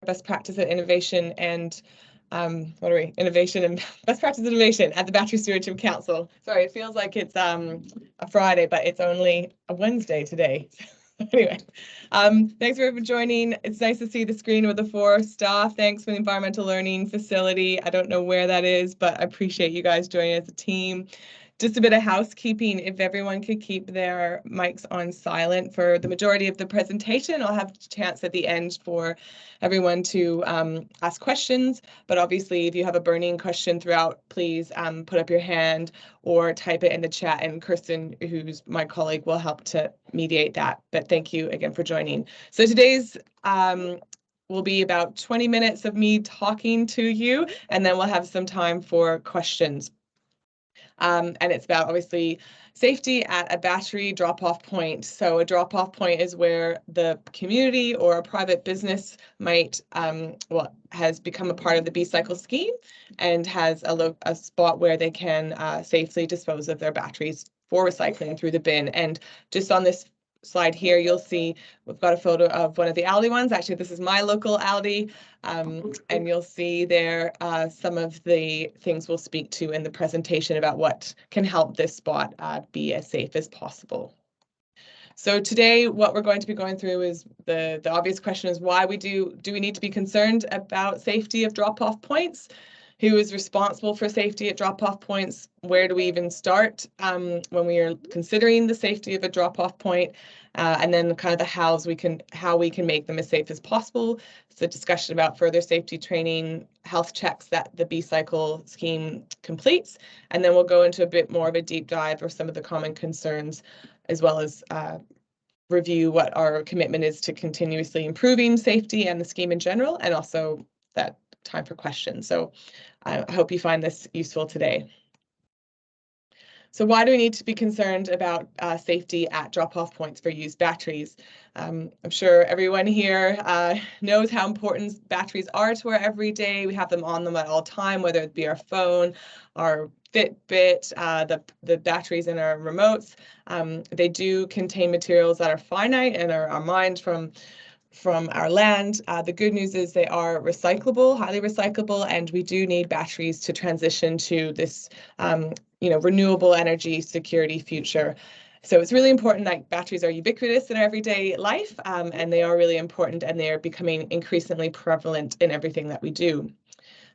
best practice and innovation and innovation and best practice innovation at the Battery Stewardship Council. Sorry, it feels like it's a Friday, but it's only a Wednesday today. Anyway, thanks for joining. It's nice to see the screen with the 4 staff. Thanks for the environmental learning facility. I don't know where that is, but I appreciate you guys joining as a team. Just a bit of housekeeping. If everyone could keep their mics on silent for the majority of the presentation, I'll have a chance at the end for everyone to ask questions. But obviously, if you have a burning question throughout, please put up your hand or type it in the chat, and Kirsten, who's my colleague, will help to mediate that. But thank you again for joining. So today's will be about 20 minutes of me talking to you, and then we'll have some time for questions. And it's about, obviously, safety at a battery drop-off point. So a drop-off point is where the community or a private business might, has become a part of the B-Cycle scheme and has a spot where they can safely dispose of their batteries for recycling through the bin. And just on this slide here, you'll see we've got a photo of one of the Aldi ones. Actually, this is my local Aldi, and you'll see there some of the things we'll speak to in the presentation about what can help this spot be as safe as possible. So today, what we're going to be going through is the obvious question is why do we need to be concerned about safety of drop-off points? Who is responsible for safety at drop-off points? Where do we even start when we are considering the safety of a drop-off point? And then kind of the how we can make them as safe as possible. It's a discussion about further safety training, health checks that the B-Cycle scheme completes. And then we'll go into a bit more of a deep dive of some of the common concerns, as well as review what our commitment is to continuously improving safety and the scheme in general, and also that time for questions. So I hope you find this useful today. So why do we need to be concerned about safety at drop-off points for used batteries? I'm sure everyone here knows how important batteries are to our everyday. We have them on them at all time, whether it be our phone, our Fitbit, the batteries in our remotes. They do contain materials that are finite and are mined from our land. The good news is they are recyclable, highly recyclable, and we do need batteries to transition to this renewable energy security future. So it's really important that batteries are ubiquitous in our everyday life, and they are really important, and they are becoming increasingly prevalent in everything that we do.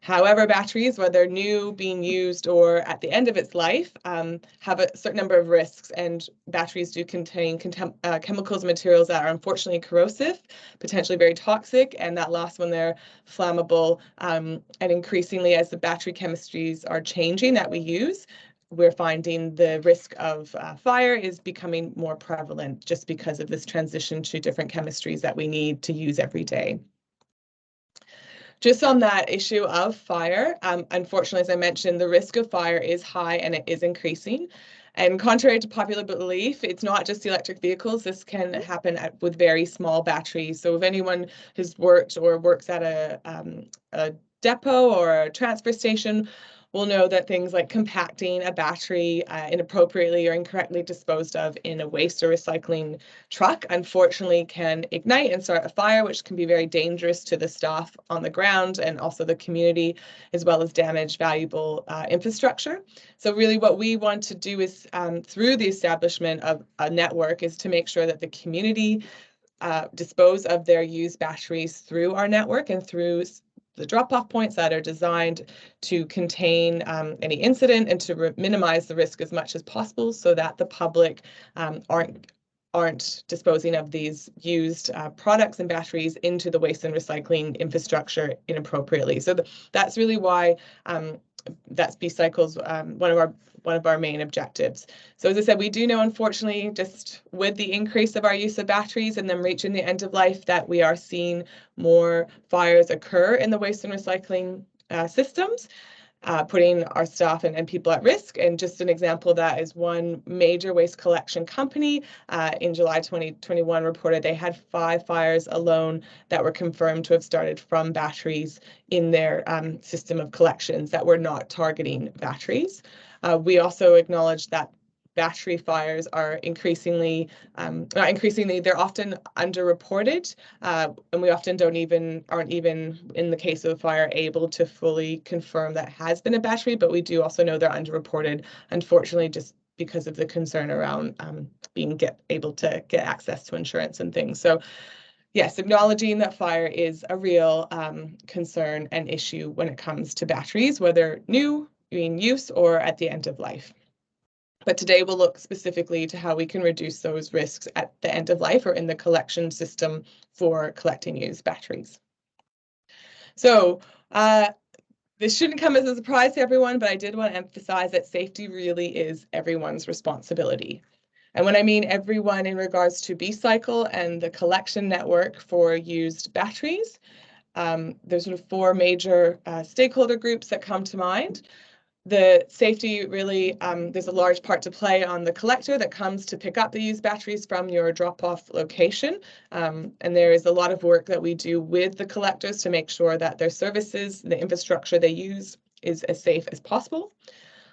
However, batteries, whether new, being used, or at the end of its life, have a certain number of risks, and batteries do contain chemicals and materials that are unfortunately corrosive, potentially very toxic, and that last one, they're flammable. And increasingly, as the battery chemistries are changing that we use, we're finding the risk of fire is becoming more prevalent just because of this transition to different chemistries that we need to use every day. Just on that issue of fire, unfortunately, as I mentioned, the risk of fire is high and it is increasing. And contrary to popular belief, it's not just the electric vehicles. This can happen with very small batteries. So if anyone has worked or works at a depot or a transfer station, we'll know that things like compacting a battery inappropriately or incorrectly disposed of in a waste or recycling truck, unfortunately, can ignite and start a fire, which can be very dangerous to the staff on the ground and also the community, as well as damage valuable infrastructure. So really what we want to do is, through the establishment of a network, is to make sure that the community dispose of their used batteries through our network and through the drop-off points that are designed to contain any incident and to minimize the risk as much as possible, so that the public aren't disposing of these used products and batteries into the waste and recycling infrastructure inappropriately. So that's really why that's B-Cycle's one of our main objectives. So as I said, we do know, unfortunately, just with the increase of our use of batteries and them reaching the end of life, that we are seeing more fires occur in the waste and recycling systems, putting our staff and people at risk. And just an example of that is one major waste collection company in July 2021 reported they had 5 fires alone that were confirmed to have started from batteries in their system of collections that were not targeting batteries. We also acknowledge that battery fires are increasingly, not increasingly, they're often underreported, and we often aren't even, in the case of a fire, able to fully confirm that has been a battery, but we do also know they're underreported, unfortunately, just because of the concern around being able to get access to insurance and things. So yes, acknowledging that fire is a real concern and issue when it comes to batteries, whether new, in use, or at the end of life. But today we'll look specifically to how we can reduce those risks at the end of life or in the collection system for collecting used batteries. So this shouldn't come as a surprise to everyone, but I did want to emphasize that safety really is everyone's responsibility. And when I mean everyone in regards to B-Cycle and the collection network for used batteries, there's sort of 4 major stakeholder groups that come to mind. The safety really, there's a large part to play on the collector that comes to pick up the used batteries from your drop-off location. And there is a lot of work that we do with the collectors to make sure that their services, the infrastructure they use, is as safe as possible.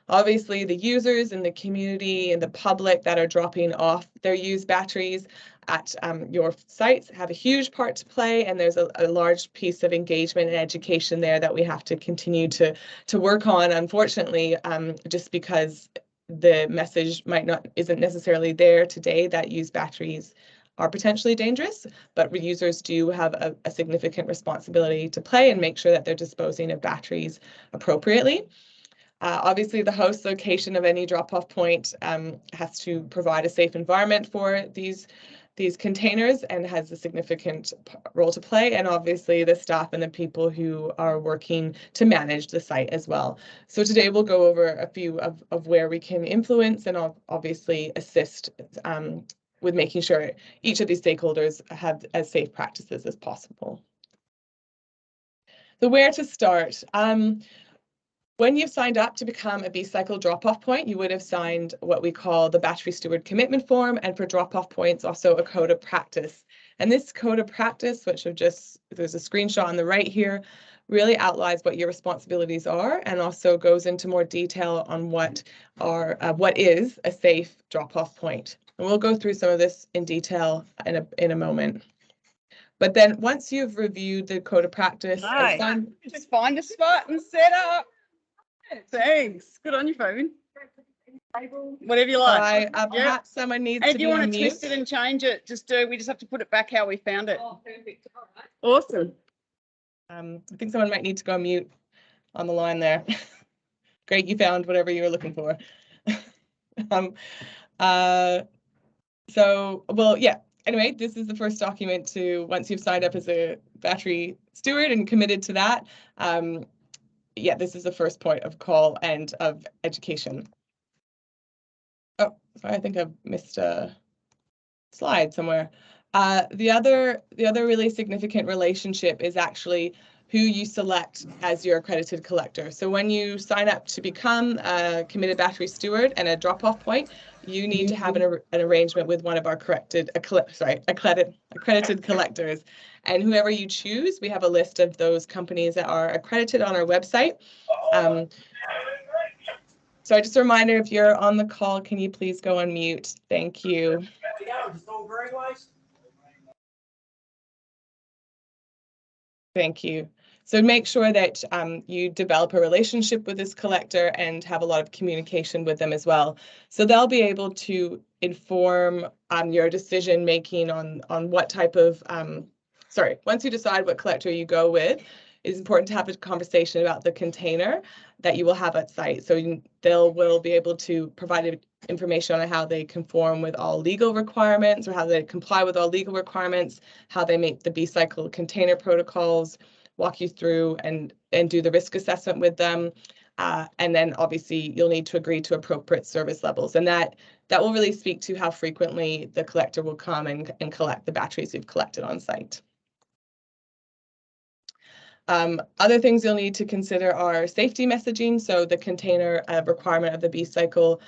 Obviously, the users in the community and the public that are dropping off their used batteries at your sites have a huge part to play, and there's a large piece of engagement and education there that we have to continue to work on, unfortunately, just because the message isn't necessarily there today that used batteries are potentially dangerous, but users do have a significant responsibility to play and make sure that they're disposing of batteries appropriately. Obviously, the host location of any drop-off point has to provide a safe environment for these containers and has a significant role to play. And obviously, the staff and the people who are working to manage the site as well. So today we'll go over a few of where we can influence and obviously assist with making sure each of these stakeholders have as safe practices as possible. So where to start? When you've signed up to become a B-Cycle drop-off point, you would have signed what we call the Battery Steward Commitment Form, and for drop-off points, also a Code of Practice. And this Code of Practice, which there's a screenshot on the right here, really outlines what your responsibilities are and also goes into more detail on what is a safe drop-off point. And we'll go through some of this in detail in a moment. But then once you've reviewed the Code of Practice, just find a spot and set up. Thanks. Good on your phone. Whatever you like. Perhaps someone needs and to if you want to twist it and change it, we just have to put it back how we found it. Oh, perfect. All right. Awesome. I think someone might need to go mute on the line there. Great, you found whatever you were looking for. Anyway, this is the first document once you've signed up as a battery steward and committed to that. This is the first point of call and of education. Oh, sorry, I think I've missed a slide somewhere. The other really significant relationship is actually who you select as your accredited collector. So when you sign up to become a committed battery steward and a drop-off point, you need to have an arrangement with one of our accredited collectors. And whoever you choose, we have a list of those companies that are accredited on our website. So just a reminder, if you're on the call, can you please go on mute? Thank you. Thank you. So make sure that you develop a relationship with this collector and have a lot of communication with them as well. So they'll be able to inform your decision making on what type of, once you decide what collector you go with, it's important to have a conversation about the container that you will have at site. So will be able to provide information on how they conform with all legal requirements or how they comply with all legal requirements, how they make the B-Cycle container protocols, walk you through and do the risk assessment with them. And then obviously you'll need to agree to appropriate service levels. And that will really speak to how frequently the collector will come and collect the batteries you've collected on site. Other things you'll need to consider are safety messaging. So the container requirement of the B-Cycle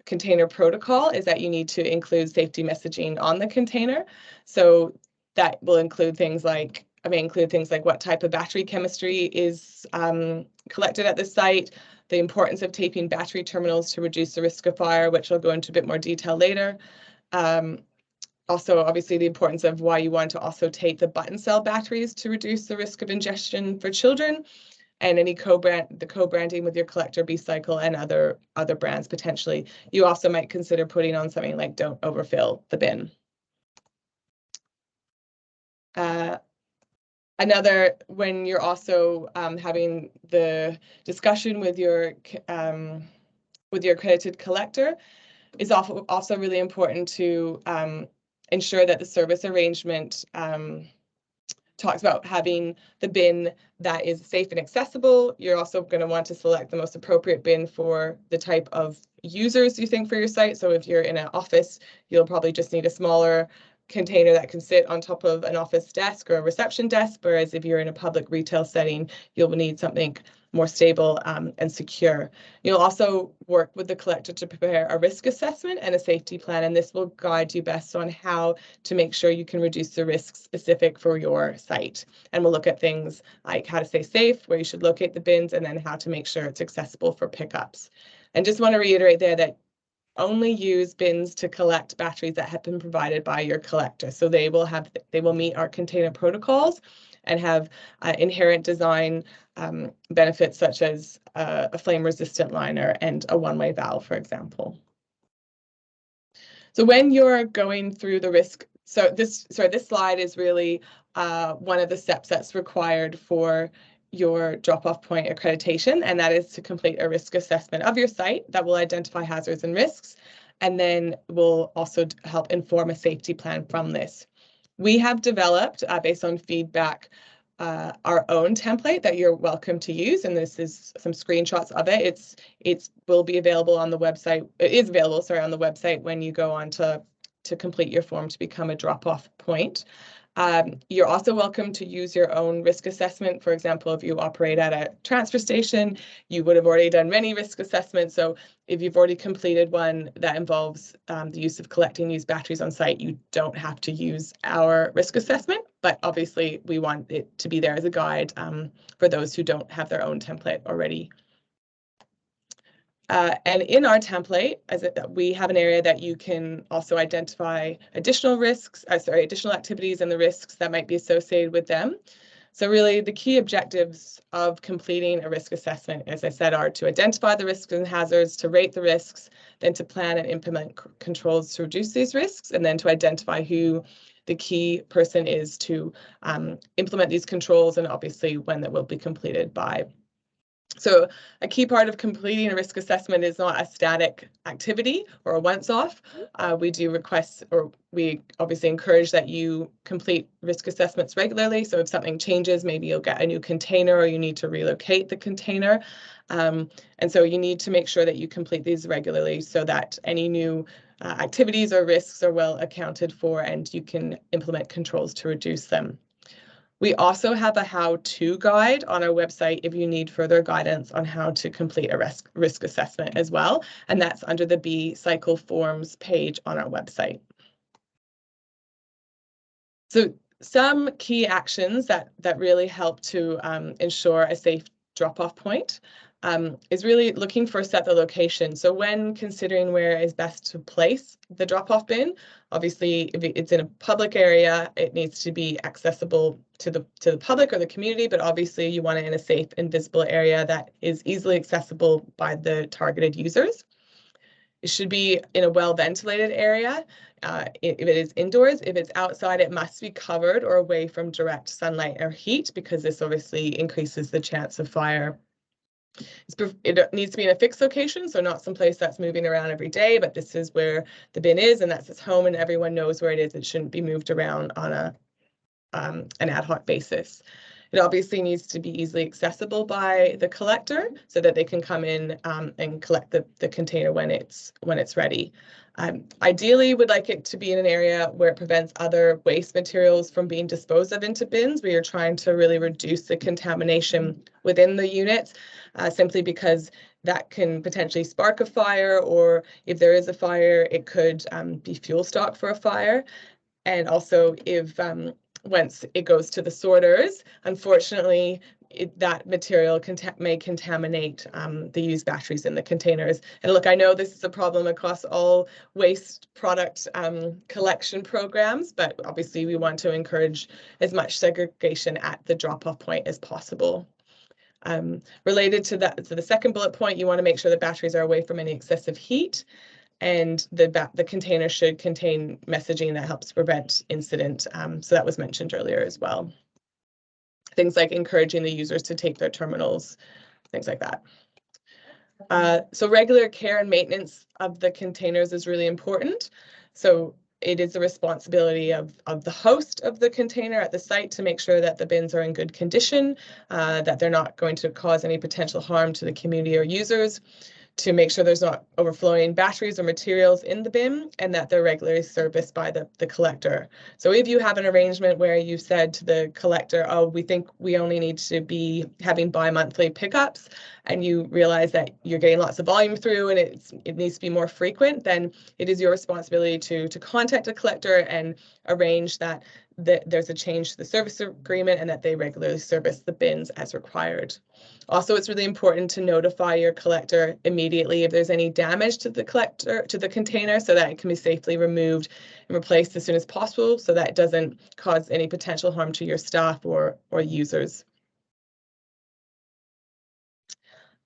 container protocol is that you need to include safety messaging on the container. So that will include things like what type of battery chemistry is collected at the site. the importance of taping battery terminals to reduce the risk of fire, which I'll go into a bit more detail later. Also, obviously, the importance of why you want to also tape the button cell batteries to reduce the risk of ingestion for children, and any co-branding with your collector, B-Cycle, and other brands potentially. You also might consider putting on something like "Don't overfill the bin." Another, when you're also having the discussion with your accredited collector, is also really important to ensure that the service arrangement talks about having the bin that is safe and accessible. You're also going to want to select the most appropriate bin for the type of users you think for your site. So if you're in an office, you'll probably just need a smaller container that can sit on top of an office desk or a reception desk, whereas if you're in a public retail setting, you'll need something more stable and secure. You'll also work with the collector to prepare a risk assessment and a safety plan, and this will guide you best on how to make sure you can reduce the risks specific for your site. And we'll look at things like how to stay safe, where you should locate the bins, and then how to make sure it's accessible for pickups. And just want to reiterate there that only use bins to collect batteries that have been provided by your collector. So they will meet our container protocols and have inherent design benefits such as a flame resistant liner and a one-way valve, for example. So when you're going through the risk, this slide is really one of the steps that's required for your drop-off point accreditation, and that is to complete a risk assessment of your site that will identify hazards and risks, and then will also help inform a safety plan from this. We have developed, based on feedback, our own template that you're welcome to use, and this is some screenshots of it. It will be available on the website. It is available, sorry, on the website when you go on to complete your form to become a drop-off point. You're also welcome to use your own risk assessment. For example, if you operate at a transfer station, you would have already done many risk assessments. So if you've already completed one that involves the use of collecting used batteries on site, you don't have to use our risk assessment. But obviously, we want it to be there as a guide for those who don't have their own template already. And in our template, we have an area that you can also identify additional risks, additional activities and the risks that might be associated with them. So really the key objectives of completing a risk assessment, as I said, are to identify the risks and hazards, to rate the risks, then to plan and implement controls to reduce these risks, and then to identify who the key person is to implement these controls, and obviously when that will be completed by. So a key part of completing a risk assessment is not a static activity or a once-off. We do request, or we obviously encourage that you complete risk assessments regularly. So if something changes, maybe you'll get a new container or you need to relocate the container. And so you need to make sure that you complete these regularly so that any new activities or risks are well accounted for and you can implement controls to reduce them. We also have a how-to guide on our website if you need further guidance on how to complete a risk assessment as well, and that's under the B-Cycle forms page on our website. So some key actions that really help to ensure a safe drop-off point is really looking first at the location. So when considering where is best to place the drop-off bin, obviously if it's in a public area, it needs to be accessible to the public or the community, but obviously you want it in a safe and visible area that is easily accessible by the targeted users. It should be in a well-ventilated area. If it is indoors, if it's outside, it must be covered or away from direct sunlight or heat, because this obviously increases the chance of fire. It needs to be in a fixed location, so not someplace that's moving around every day, but this is where the bin is and that's its home and everyone knows where it is. It shouldn't be moved around on an ad hoc basis. It obviously needs to be easily accessible by the collector so that they can come in and collect the container when it's ready. Ideally, we'd like it to be in an area where it prevents other waste materials from being disposed of into bins, where you're trying to really reduce the contamination within the units, simply because that can potentially spark a fire, or if there is a fire, it could be fuel stock for a fire. And also if once it goes to the sorters, unfortunately, that material may contaminate the used batteries in the containers. And look, I know this is a problem across all waste product collection programs, but obviously we want to encourage as much segregation at the drop-off point as possible. Related to that, to the second bullet point, you want to make sure the batteries are away from any excessive heat, and the container should contain messaging that helps prevent incident. So that was mentioned earlier as well. Things like encouraging the users to take their terminals, things like that. So regular care and maintenance of the containers is really important. So it is the responsibility of the host of the container at the site to make sure that the bins are in good condition, that they're not going to cause any potential harm to the community or users, to make sure there's not overflowing batteries or materials in the bin, and that they're regularly serviced by the collector. So if you have an arrangement where you said to the collector, oh, we think we only need to be having bi-monthly pickups, and you realize that you're getting lots of volume through and it needs to be more frequent, then it is your responsibility to contact a collector and arrange that there's a change to the service agreement and that they regularly service the bins as required. Also, it's really important to notify your collector immediately if there's any damage to the container, so that it can be safely removed and replaced as soon as possible, so that it doesn't cause any potential harm to your staff or users.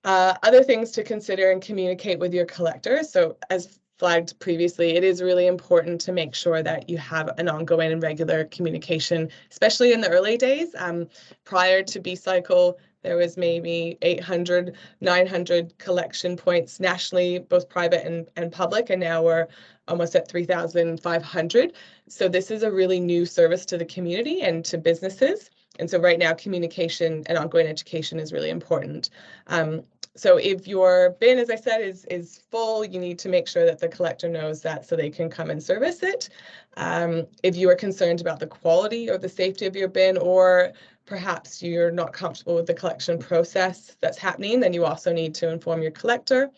Other things to consider and communicate with your collector. So as flagged previously, it is really important to make sure that you have an ongoing and regular communication, especially in the early days. Prior to B-Cycle, there was maybe 800, 900 collection points nationally, both private and public, and now we're almost at 3,500. So this is a really new service to the community and to businesses. And so right now, communication and ongoing education is really important. So if your bin, as I said, is full, you need to make sure that the collector knows that so they can come and service it. If you are concerned about the quality or the safety of your bin, or perhaps you're not comfortable with the collection process that's happening, then you also need to inform your collector.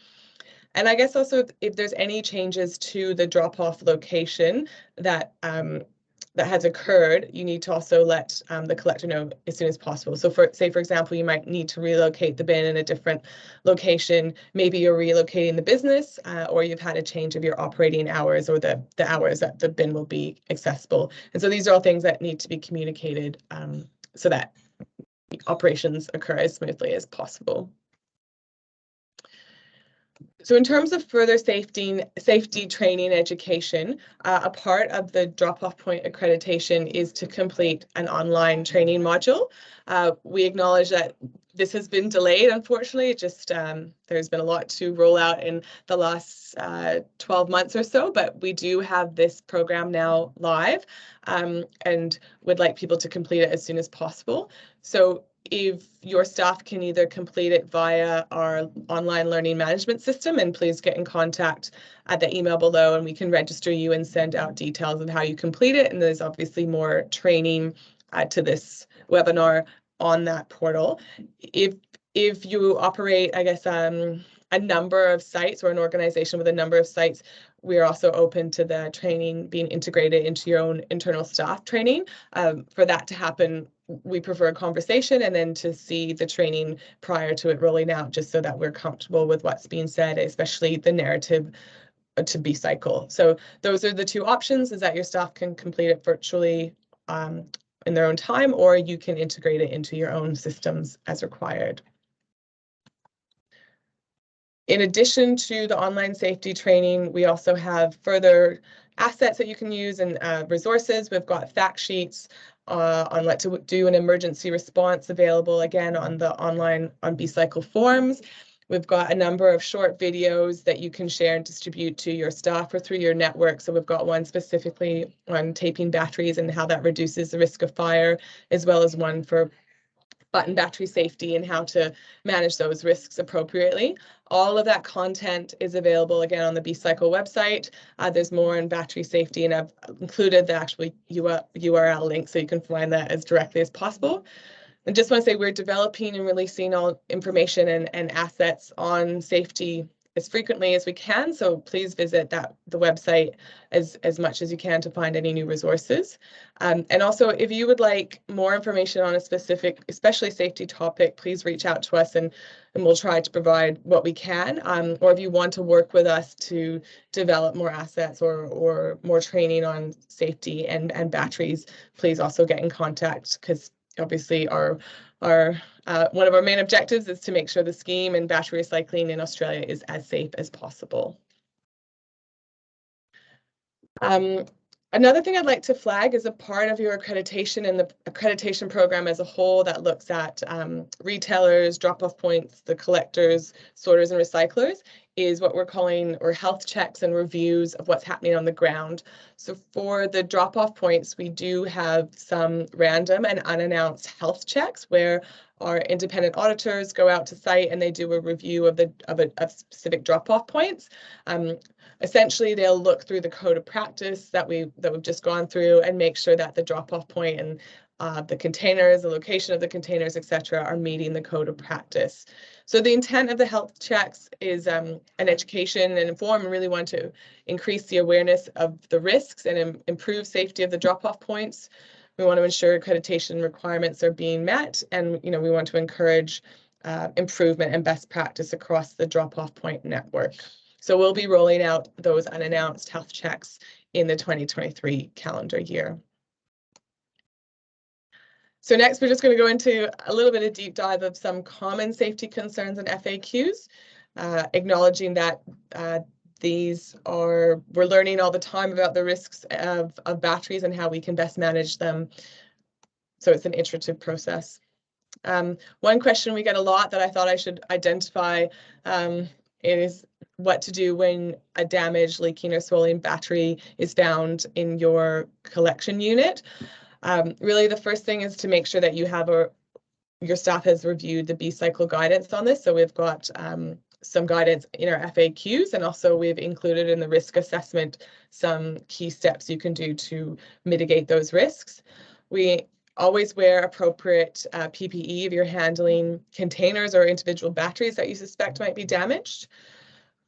And I guess also if there's any changes to the drop-off location that has occurred, you need to also let the collector know as soon as possible. So for example, you might need to relocate the bin in a different location. Maybe you're relocating the business, or you've had a change of your operating hours or the hours that the bin will be accessible. And so these are all things that need to be communicated so that operations occur as smoothly as possible. So in terms of further safety training education, a part of the drop-off point accreditation is to complete an online training module. We acknowledge that this has been delayed, unfortunately. There's been a lot to roll out in the last 12 months or so, but we do have this program now live, and would like people to complete it as soon as possible. So if your staff can either complete it via our online learning management system, and please get in contact at the email below and we can register you and send out details of how you complete it. And there's obviously more training to this webinar on that portal. If you operate, I guess, a number of sites or an organization with a number of sites, we are also open to the training being integrated into your own internal staff training. For that to happen, we prefer a conversation and then to see the training prior to it rolling out, just so that we're comfortable with what's being said, especially the narrative to B-Cycle. So those are the two options, is that your staff can complete it virtually in their own time, or you can integrate it into your own systems as required. In addition to the online safety training, we also have further assets that you can use and resources. We've got fact sheets on what to do an emergency response available, again, on the online on B-Cycle forums. We've got a number of short videos that you can share and distribute to your staff or through your network. So we've got one specifically on taping batteries and how that reduces the risk of fire, as well as one for button battery safety and how to manage those risks appropriately. All of that content is available again on the B-Cycle website. There's more on battery safety, and I've included the actual URL link so you can find that as directly as possible. And just want to say we're developing and releasing all information and assets on safety as frequently as we can. So please visit the website as much as you can to find any new resources. And also, if you would like more information on a specific, especially safety topic, please reach out to us and we'll try to provide what we can. Or if you want to work with us to develop more assets or more training on safety and batteries, please also get in contact, because obviously one of our main objectives is to make sure the scheme and battery recycling in Australia is as safe as possible. Another thing I'd like to flag is a part of your accreditation and the accreditation program as a whole that looks at retailers, drop-off points, the collectors, sorters, and recyclers is what we're calling health checks and reviews of what's happening on the ground. So for the drop-off points, we do have some random and unannounced health checks where our independent auditors go out to site and they do a review of specific drop-off points. Essentially, they'll look through the code of practice that we've just gone through and make sure that the drop-off point and the containers, the location of the containers, etc., are meeting the code of practice. So the intent of the health checks is an education and inform, and really want to increase the awareness of the risks and improve safety of the drop-off points. We want to ensure accreditation requirements are being met, and we want to encourage improvement and best practice across the drop-off point network. So we'll be rolling out those unannounced health checks in the 2023 calendar year. So next, we're just going to go into a little bit of deep dive of some common safety concerns and FAQs, acknowledging that we're learning all the time about the risks of batteries and how we can best manage them. So it's an iterative process. One question we get a lot that I thought I should identify is what to do when a damaged, leaking, or swollen battery is found in your collection unit. Really, the first thing is to make sure that your staff has reviewed the B-cycle guidance on this. So we've got some guidance in our FAQs, and also we've included in the risk assessment some key steps you can do to mitigate those risks. We always wear appropriate PPE if you're handling containers or individual batteries that you suspect might be damaged.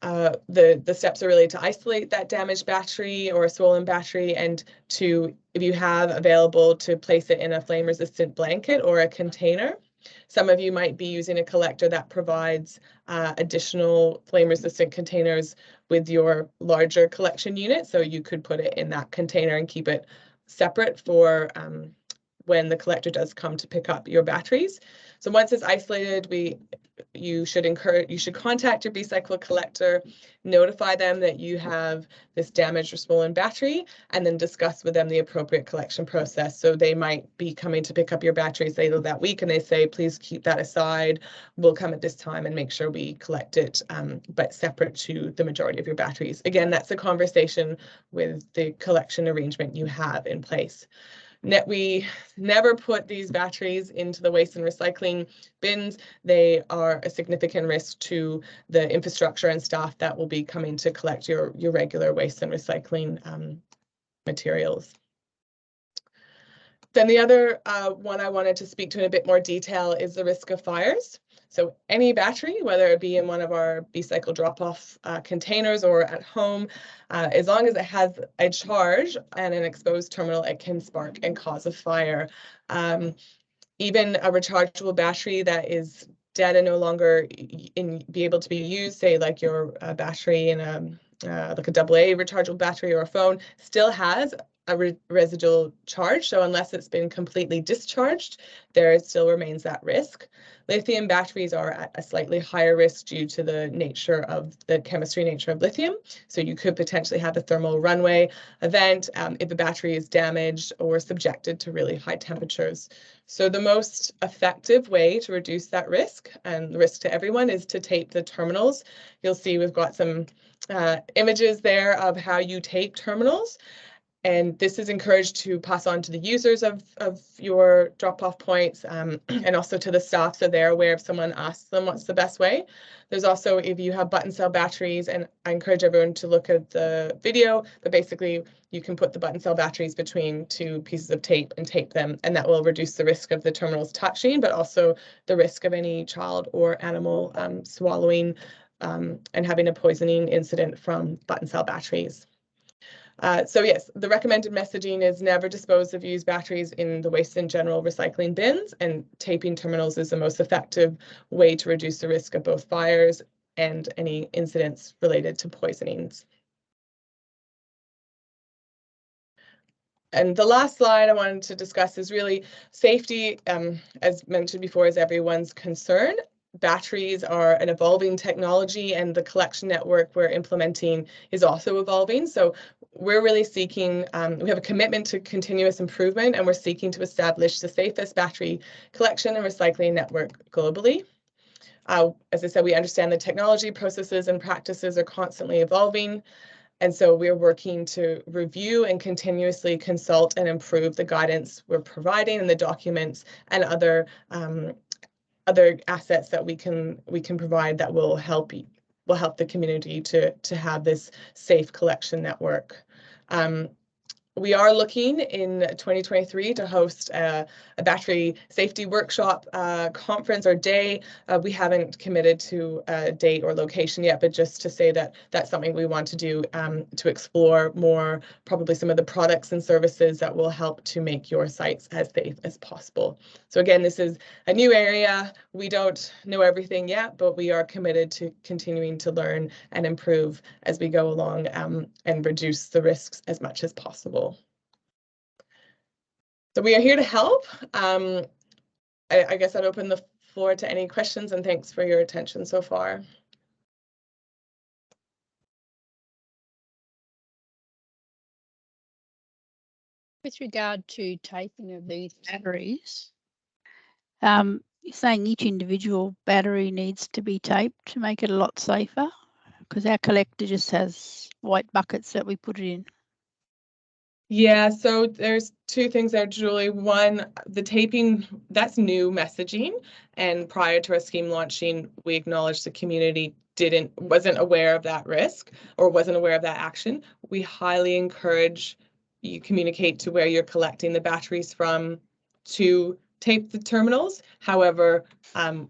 The steps are really to isolate that damaged battery or a swollen battery, and if you have available, to place it in a flame-resistant blanket or a container. Some of you might be using a collector that provides additional flame-resistant containers with your larger collection unit, so you could put it in that container and keep it separate for when the collector does come to pick up your batteries. So once it's isolated, you should contact your B-cycle collector, notify them that you have this damaged or swollen battery, and then discuss with them the appropriate collection process. So they might be coming to pick up your batteries later that week, and they say, please keep that aside. We'll come at this time and make sure we collect it, but separate to the majority of your batteries. Again, that's a conversation with the collection arrangement you have in place. We never put these batteries into the waste and recycling bins. They are a significant risk to the infrastructure and staff that will be coming to collect your regular waste and recycling materials. Then the other one I wanted to speak to in a bit more detail is the risk of fires. So any battery, whether it be in one of our B-cycle drop-off containers or at home, as long as it has a charge and an exposed terminal, it can spark and cause a fire. Even a rechargeable battery that is dead and no longer be able to be used, say like your battery in like a AA rechargeable battery or a phone, still has a residual charge. So unless it's been completely discharged, there still remains that risk. Lithium batteries are at a slightly higher risk due to the chemistry nature of lithium. So you could potentially have a thermal runaway event if the battery is damaged or subjected to really high temperatures. So the most effective way to reduce that risk, and the risk to everyone, is to tape the terminals. You'll see we've got some images there of how you tape terminals. And this is encouraged to pass on to the users of your drop-off points and also to the staff, so they're aware if someone asks them what's the best way. There's also, if you have button cell batteries, and I encourage everyone to look at the video, but basically you can put the button cell batteries between two pieces of tape and tape them, and that will reduce the risk of the terminals touching, but also the risk of any child or animal swallowing and having a poisoning incident from button cell batteries. So yes, the recommended messaging is never dispose of used batteries in the waste and general recycling bins, and taping terminals is the most effective way to reduce the risk of both fires and any incidents related to poisonings. And the last slide I wanted to discuss is really safety, as mentioned before, is everyone's concern. Batteries are an evolving technology, and the collection network we're implementing is also evolving. So we're really seeking, we have a commitment to continuous improvement, and we're seeking to establish the safest battery collection and recycling network globally. As I said, we understand the technology, processes, and practices are constantly evolving. And so we're working to review and continuously consult and improve the guidance we're providing and the documents and other assets that we can provide that will help the community to have this safe collection network. We are looking in 2023 to host a battery safety workshop conference or day. We haven't committed to a date or location yet, but just to say that that's something we want to do to explore more, probably some of the products and services that will help to make your sites as safe as possible. So again, this is a new area. We don't know everything yet, but we are committed to continuing to learn and improve as we go along and reduce the risks as much as possible. So we are here to help. I guess I'd open the floor to any questions, and thanks for your attention so far. With regard to taping of these batteries, you're saying each individual battery needs to be taped to make it a lot safer, because our collector just has white buckets that we put it in. Yeah, so there's two things there, Julie. One, the taping, that's new messaging. And prior to our scheme launching, we acknowledged the community wasn't aware of that risk or wasn't aware of that action. We highly encourage you communicate to where you're collecting the batteries from to tape the terminals. However,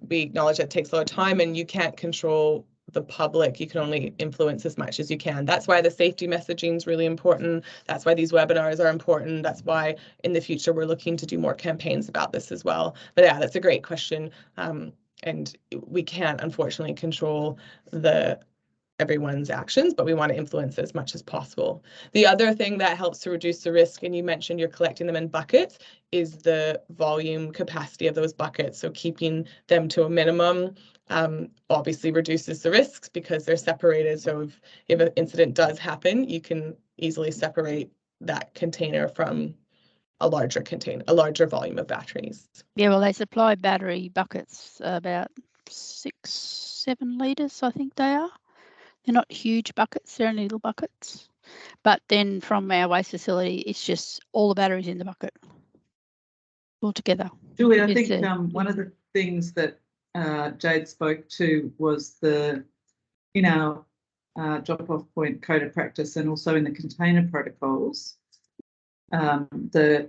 we acknowledge that it takes a lot of time and you can't control the public. You can only influence as much as you can. That's why the safety messaging is really important. That's why these webinars are important. That's why in the future we're looking to do more campaigns about this as well. But yeah, that's a great question. And we can't unfortunately control everyone's actions, but we want to influence as much as possible. The other thing that helps to reduce the risk, and you mentioned you're collecting them in buckets, is the volume capacity of those buckets. So keeping them to a minimum obviously reduces the risks because they're separated. So if an incident does happen, you can easily separate that container from a larger volume of batteries. Yeah, well, they supply battery buckets about 6-7 litres, I think they are. They're not huge buckets, they're only little buckets. But then from our waste facility, it's just all the batteries in the bucket all together. Julie, I think one of the things that Jade spoke to was in our drop-off point code of practice and also in the container protocols, the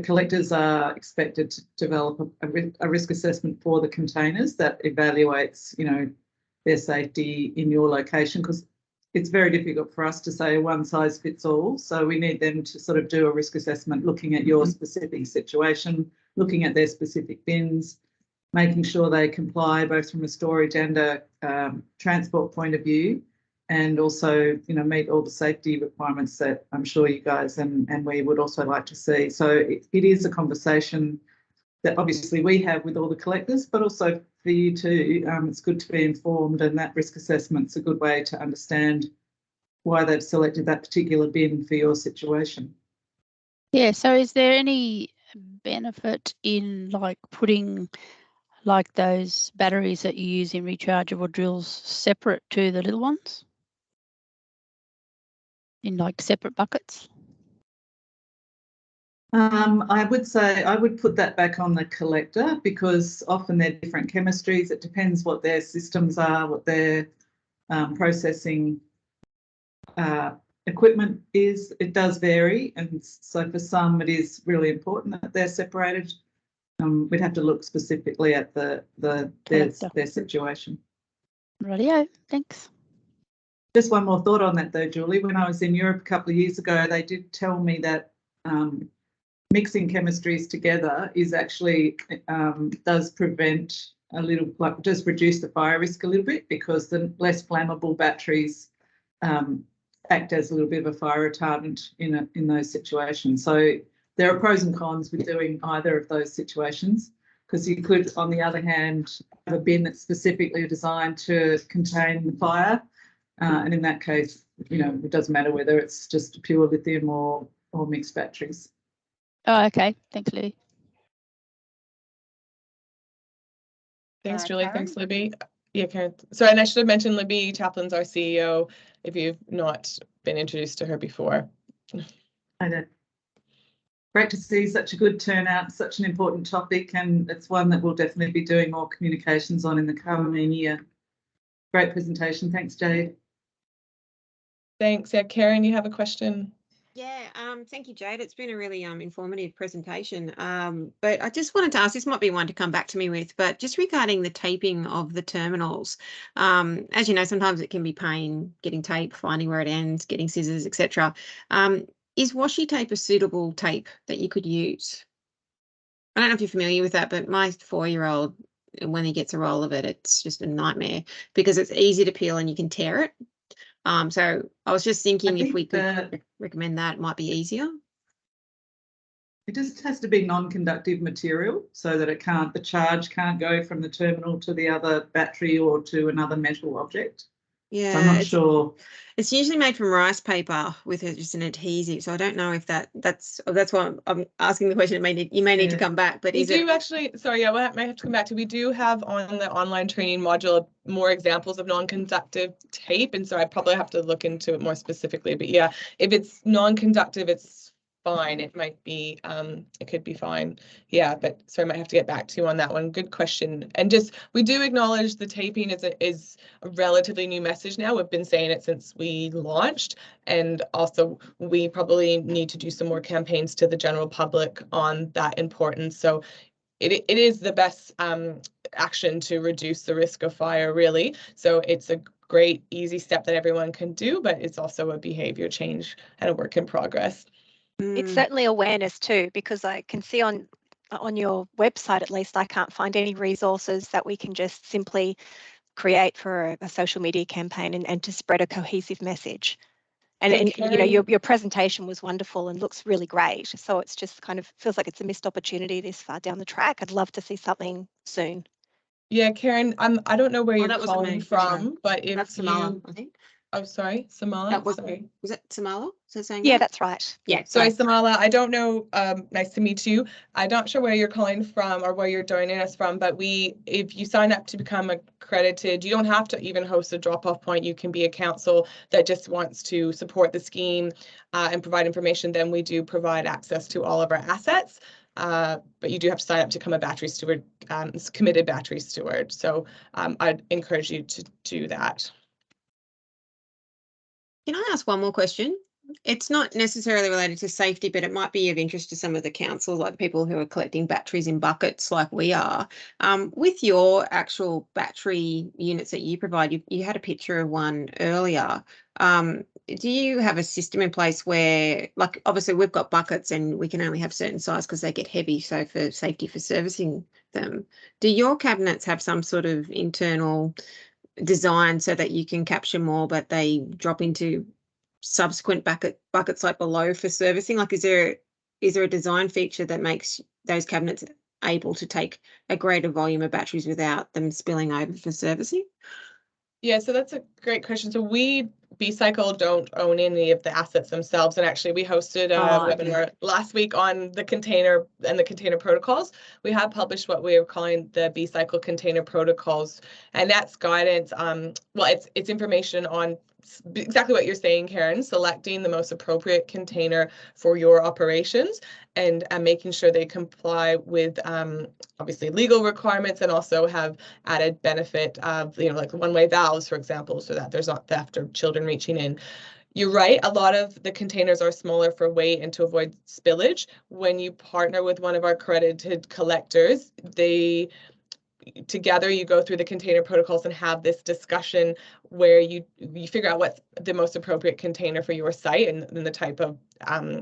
collectors are expected to develop a risk assessment for the containers that evaluates, their safety in your location, because it's very difficult for us to say one size fits all. So we need them to sort of do a risk assessment looking at your specific situation, looking at their specific bins, making sure they comply both from a storage and a transport point of view, and also, meet all the safety requirements that I'm sure you guys and we would also like to see. So it is a conversation that obviously we have with all the collectors, but also for you too. It's good to be informed, and that risk assessment's a good way to understand why they've selected that particular bin for your situation. Yeah, so is there any benefit in putting those batteries that you use in rechargeable drills separate to the little ones? In separate buckets? I would say I would put that back on the collector, because often they're different chemistries. It depends what their systems are, what their processing equipment is. It does vary, and so for some it is really important that they're separated. We'd have to look specifically at their situation. Rightio, thanks. Just one more thought on that though, Julie. When I was in Europe a couple of years ago, they did tell me that mixing chemistries together is actually does prevent a little, like, does reduce the fire risk a little bit, because the less flammable batteries act as a little bit of a fire retardant in those situations. So there are pros and cons with doing either of those situations, because you could, on the other hand, have a bin that's specifically designed to contain the fire, and in that case, you know, it doesn't matter whether it's just pure lithium or mixed batteries. Oh, okay. Thanks, Lou. Thanks, Julie. Karen? Thanks, Libby. Yeah, Karen. Sorry, and I should have mentioned Libby Taplin's our CEO, if you've not been introduced to her before. I know. Great to see such a good turnout, such an important topic, and it's one that we'll definitely be doing more communications on in the coming year. Great presentation. Thanks, Jade. Thanks. Yeah, Karen, you have a question? Yeah, thank you, Jade. It's been a really informative presentation. But I just wanted to ask, this might be one to come back to me with, but just regarding the taping of the terminals, as you know, sometimes it can be pain getting tape, finding where it ends, getting scissors, etc. Is washi tape a suitable tape that you could use? I don't know if you're familiar with that, but my 4-year-old, when he gets a roll of it, it's just a nightmare because it's easy to peel and you can tear it. So I was just thinking if we could recommend that, it might be easier. It just has to be non-conductive material so that the charge can't go from the terminal to the other battery or to another metal object. Yeah, so I'm not sure. It's usually made from rice paper with just an adhesive, so I don't know if that's why I'm asking the question. You may need to come back, but we do actually. Sorry, yeah, I might have to come back to. We do have on the online training module more examples of non-conductive tape, and so I probably have to look into it more specifically. But yeah, if it's non-conductive, it's fine. It might be it could be fine. Yeah, but so I might have to get back to you on that one. Good question. And just, we do acknowledge the taping is a relatively new message now. We've been saying it since we launched, and also we probably need to do some more campaigns to the general public on that importance. So it is the best action to reduce the risk of fire, really. So it's a great easy step that everyone can do, but it's also a behavior change and a work in progress. It's certainly awareness too, because I can see on your website, at least, I can't find any resources that we can just simply create for a social media campaign and to spread a cohesive message. And you know, your presentation was wonderful and looks really great. So it's just kind of feels like it's a missed opportunity this far down the track. I'd love to see something soon. Yeah, Karen, I don't know where you're that calling wasn't me. from, but if That's Samala, I think. Oh, sorry, Samala. That was Sorry. Was it Samala? So saying Yeah, that? that's right. Yeah. Sorry, Samala. I don't know. Nice to meet you. I'm not sure where you're calling from or where you're joining us from, but if you sign up to become accredited, you don't have to even host a drop-off point. You can be a council that just wants to support the scheme and provide information. Then we do provide access to all of our assets. But you do have to sign up to become a battery steward, committed battery steward. So I'd encourage you to do that. Can I ask one more question? It's not necessarily related to safety, but it might be of interest to some of the councils, like people who are collecting batteries in buckets like we are. With your actual battery units that you provide, you had a picture of one earlier. Do you have a system in place where, like, obviously we've got buckets and we can only have certain size because they get heavy, so for safety for servicing them. Do your cabinets have some sort of internal design so that you can capture more, but they drop into subsequent buckets like below for servicing? Like, is there a design feature that makes those cabinets able to take a greater volume of batteries without them spilling over for servicing? Yeah, so that's a great question. So we, B-Cycle, don't own any of the assets themselves. And actually we hosted a webinar last week on the container and the container protocols. We have published what we are calling the B-Cycle container protocols. And that's guidance. Well, it's information on exactly what you're saying, Karen, selecting the most appropriate container for your operations and making sure they comply with obviously legal requirements and also have added benefit of, you know, like one-way valves, for example, so that there's not theft or children reaching in. You're right, a lot of the containers are smaller for weight and to avoid spillage. When you partner with one of our accredited collectors, together you go through the container protocols and have this discussion where you figure out what's the most appropriate container for your site and the type of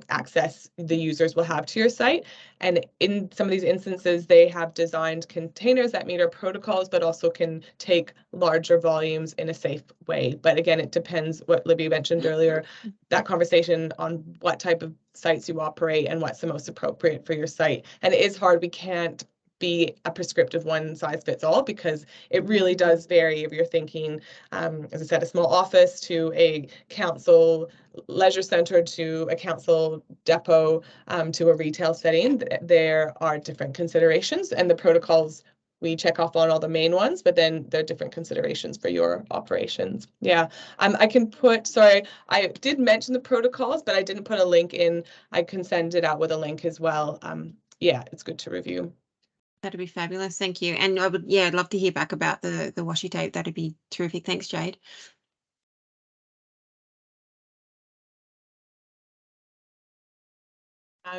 access the users will have to your site. And in some of these instances, they have designed containers that meet our protocols, but also can take larger volumes in a safe way. But again, it depends what Libby mentioned earlier, that conversation on what type of sites you operate and what's the most appropriate for your site. And it is hard. We can't be a prescriptive one size fits all, because it really does vary if you're thinking, as I said, a small office to a council leisure center to a council depot to a retail setting. There are different considerations, and the protocols, we check off on all the main ones, but then there are different considerations for your operations. Yeah, I can put, sorry, I did mention the protocols, but I didn't put a link in. I can send it out with a link as well. Yeah, it's good to review. That'd be fabulous. Thank you. And I would, yeah, I'd love to hear back about the washi tape. That'd be terrific. Thanks, Jade.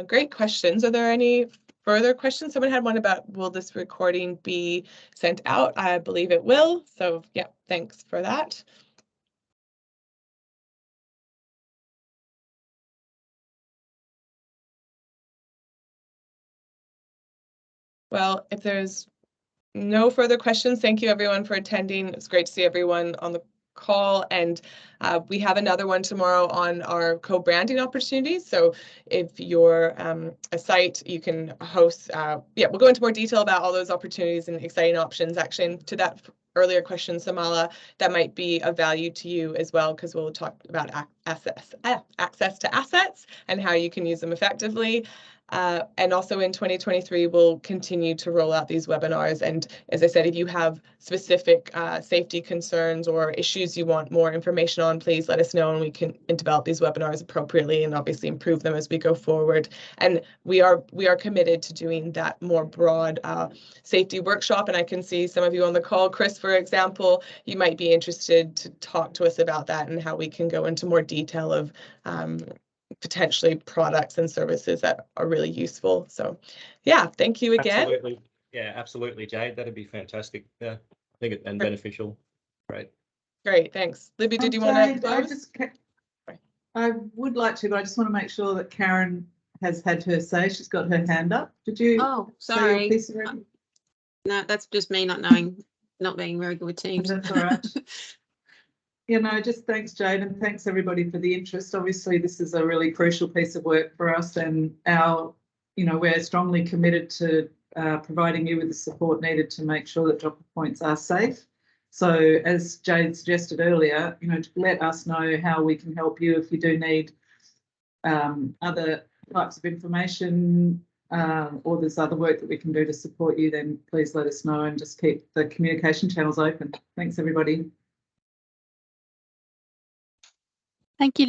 Great questions. Are there any further questions? Someone had one about, will this recording be sent out? I believe it will. So yeah, thanks for that. Well, if there's no further questions, thank you everyone for attending. It's great to see everyone on the call, and we have another one tomorrow on our co-branding opportunities. So if you're a site, you can host, yeah, we'll go into more detail about all those opportunities and exciting options. Actually, and to that earlier question, Samala, that might be of value to you as well, because we'll talk about access to assets and how you can use them effectively. And also in 2023, we'll continue to roll out these webinars. And as I said, if you have specific safety concerns or issues you want more information on, please let us know, and we can develop these webinars appropriately and obviously improve them as we go forward. And we are committed to doing that more broad safety workshop. And I can see some of you on the call, Chris, for example, you might be interested to talk to us about that and how we can go into more detail of potentially products and services that are really useful. So yeah, thank you again. Absolutely. Yeah, absolutely, Jade. That'd be fantastic. Yeah, I think it and beneficial. Great. Great, thanks. Libby, did you want to close? I would like to, but I just want to make sure that Karen has had her say. She's got her hand up. Did you? Oh, say your sorry. piece already? No, that's just me not being very good with Teams. That's all right. You know, just thanks, Jade, and thanks everybody for the interest. Obviously, this is a really crucial piece of work for us, and we're strongly committed to providing you with the support needed to make sure that drop-off points are safe. So, as Jade suggested earlier, let us know how we can help you. If you do need other types of information or there's other work that we can do to support you, then please let us know, and just keep the communication channels open. Thanks, everybody. Thank you.